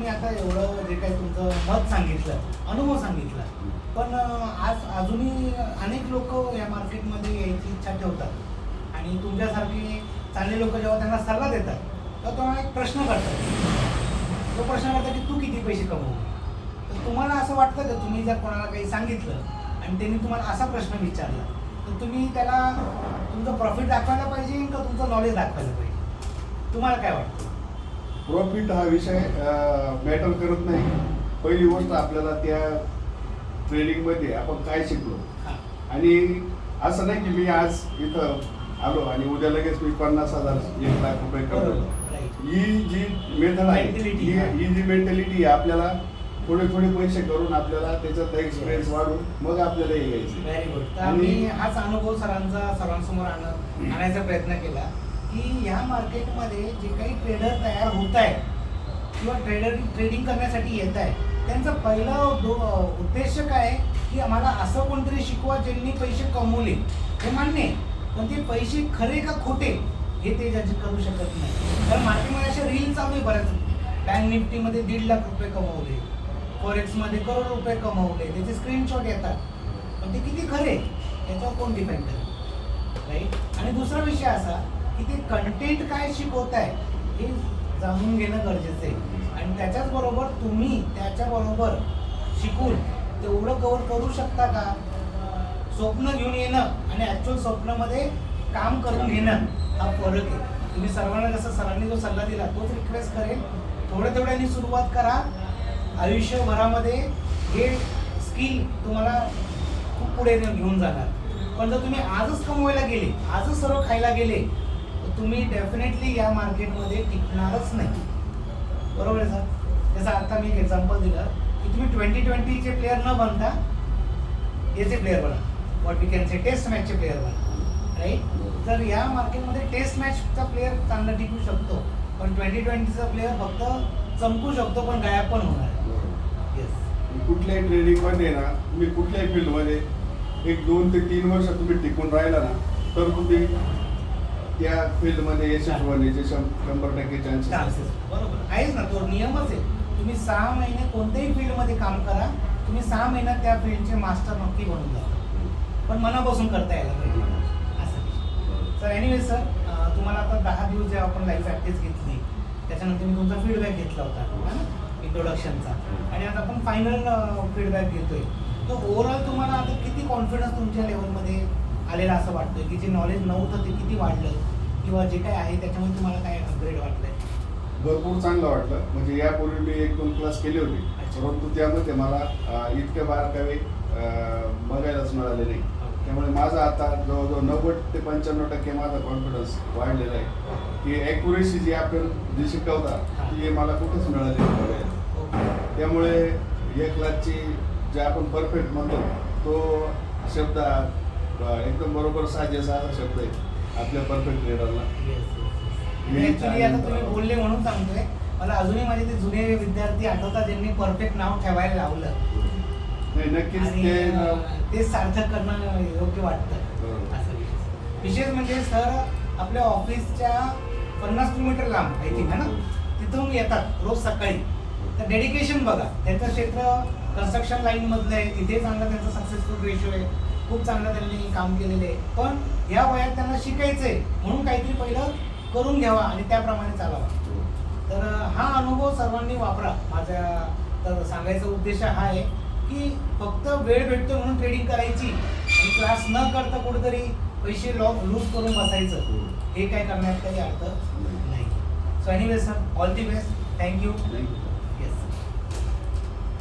तुम्ही आता एवढं जे काही तुमचं मत सांगितलं, अनुभव सांगितला, पण आज अजूनही अनेक लोक या मार्केटमध्ये यायची इच्छा ठेवतात आणि तुमच्यासारखे चांगले लोक जेव्हा त्यांना सल्ला देतात तर तुम्हाला एक प्रश्न करतात. तो प्रश्न करतात की तू किती पैसे कमवू. तर तुम्हाला असं वाटतं का तुम्ही जर कोणाला काही सांगितलं आणि त्यांनी तुम्हाला असा प्रश्न विचारला तर तुम्ही त्याला तुमचं प्रॉफिट दाखवायला पाहिजे का तुमचं नॉलेज दाखवायला पाहिजे? तुम्हाला काय वाटतं? प्रॉफिट हा विषय मॅटर करत नाही. पहिली गोष्ट आपल्याला त्या ट्रेनिंगमध्ये आपण काय शिकलो आणि असं नाही की मी आज इथं आलो आणि उद्या लगेच मी 50,000 1 लाख रुपये कमवलो. ही जी मेथड आहे ही जी मेंटॅलिटी आहे आपल्याला थोडे थोडे पैसे करून आपल्याला त्याच्यात एक्सपिरियन्स वाढून मग आपल्याला हे घ्यायचं. Very good. आणि हाच अनुभव सर्वांसमोर आणायचा प्रयत्न केला की ह्या मार्केटमध्ये जे काही ट्रेडर तयार होत आहे किंवा ट्रेडिंग करण्यासाठी येत आहे त्यांचं पहिलं उद्देश काय आहे की आम्हाला असं कोणतरी शिकवा ज्यांनी पैसे कमवले. हे मान्य आहे, पण ते पैसे खरे का खोटे हे ते जज करू शकत नाही. कारण मार्केटमध्ये असे रील चालू आहे बऱ्याच. बँक निफ्टीमध्ये 1.5 लाख रुपये कमवले, फॉरेक्समध्ये करोड रुपये कमवले, त्याचे स्क्रीनशॉट येतात, पण ते किती खरे याच्यावर कोण डिपेंड करत राईट. आणि दुसरा विषय असा की ते कंटेंट काय शिकवत आहे हे जाणून घेणं गरजेचं आहे आणि त्याच्याच बरोबर तुम्ही त्याच्याबरोबर शिकून तेवढं कव्हर करू शकता का. स्वप्न घेऊन येणं आणि ॲक्च्युअल स्वप्नामध्ये काम करून घेणं हा फरक आहे. तुम्ही सर्वांना जसं सरांनी जो सल्ला दिला तोच रिक्वेस्ट करेल, थोड्या थोड्याने सुरुवात करा. आयुष्यभरामध्ये हे स्किल तुम्हाला खूप पुढे घेऊन जाणार. पण जर तुम्ही आजच कमवायला गेले, आजच सर्व खायला गेले तर तुम्ही डेफिनेटली या मार्केटमध्ये टिकणारच नाही. बरोबर आहे सर. जसं आता मी एक एक्झाम्पल दिलं की तुम्ही 2020चे प्लेअर न बनता याचे प्लेअर बना, what we can say test मॅचचे प्लेअर बना राईट. तर या मार्केटमध्ये टेस्ट मॅचचा प्लेअर चांगला टिकू शकतो, पण 2020चा प्लेअर फक्त चमकू शकतो पण गायब पण होणार. येस. कुठल्याही ट्रेडिंगमध्ये ना तुम्ही कुठल्याही फील्डमध्ये 1, 2 ते 3 वर्ष तुम्ही टिकून राहिला ना तर तुम्ही त्या फील्डमध्ये यशस्वी होण्याचे 100% चान्सेस. बरोबर आहेच ना, तो नियमच आहे. तुम्ही 6 महिने कोणत्याही फील्डमध्ये काम करा, तुम्ही 6 महिन्यात त्या फील्डचे मास्टर नक्की बनून जा, पण मनापासून करता यायला पाहिजे असं. सर एनिवे सर, तुम्हाला आता 10 दिवस जेव्हा आपण लाईव्ह प्रॅक्टिस घेतली त्याच्यानंतर मी तुमचा फीडबॅक घेतला होता इंट्रोडक्शनचा आणि आता आपण फायनल फीडबॅक घेतोय. तर ओव्हरऑल तुम्हाला आता किती कॉन्फिडन्स तुमच्या लेवलमध्ये आलेला असं वाटतं की जे नॉलेज नव्हतं ते किती वाढलं किंवा जे काय आहे त्याच्यामध्ये तुम्हाला काय अपग्रेड वाटलंय? भरपूर चांगलं वाटलं. म्हणजे यापूर्वी मी 1-2 क्लास केले होते, परंतु त्यामध्ये मला इतके बारकावे बघायलाच मिळाले नाही. त्यामुळे माझा आता जवळजवळ 90 ते 95% माझा कॉन्फिडन्स वाढलेला आहे की ॲक्युरेसी जी आपण जी शिकवता ती मला कुठंच मिळाली नाही. त्यामुळे 1 लाखची जे आपण परफेक्ट म्हणतो तो शब्द एकदम बरोबर साजेसा शब्द आहे आपल्या परफेक्ट ट्रेडरला. ॲक्च्युली आता तुम्ही बोलले म्हणून सांगतोय, मला अजूनही माझे ते जुने विद्यार्थी आठवतात ज्यांनी परफेक्ट नाव ठेवायला लावलं. नाही नक्कीच ते सार्थक करणं योग्य वाटतं. असं विशेष म्हणजे सर आपल्या ऑफिसच्या 50 किलोमीटर लांब आय थिंक है ना, तिथून येतात रोज सकाळी. तर डेडिकेशन बघा, त्यांचं क्षेत्र कन्स्ट्रक्शन लाईनमधलं आहे, तिथे चांगला त्यांचा सक्सेसफुल रेशो आहे, खूप चांगलं त्यांनी काम केलेलं आहे. पण या वयात त्यांना शिकायचं आहे म्हणून काहीतरी पहिलं करून घ्यावा आणि त्याप्रमाणे चालावा. तर हा अनुभव सर्वांनी वापरा. माझ्या तर सांगायचा उद्देश हा आहे की फक्त वेळ भेटतो म्हणून ट्रेडिंग करायची आणि क्लास न करता कुठेतरी पैसे लूज करून बसायचं, हे काय करण्यात काही अर्थ नाही. So anyway sir, all the best. Thank you. Yes.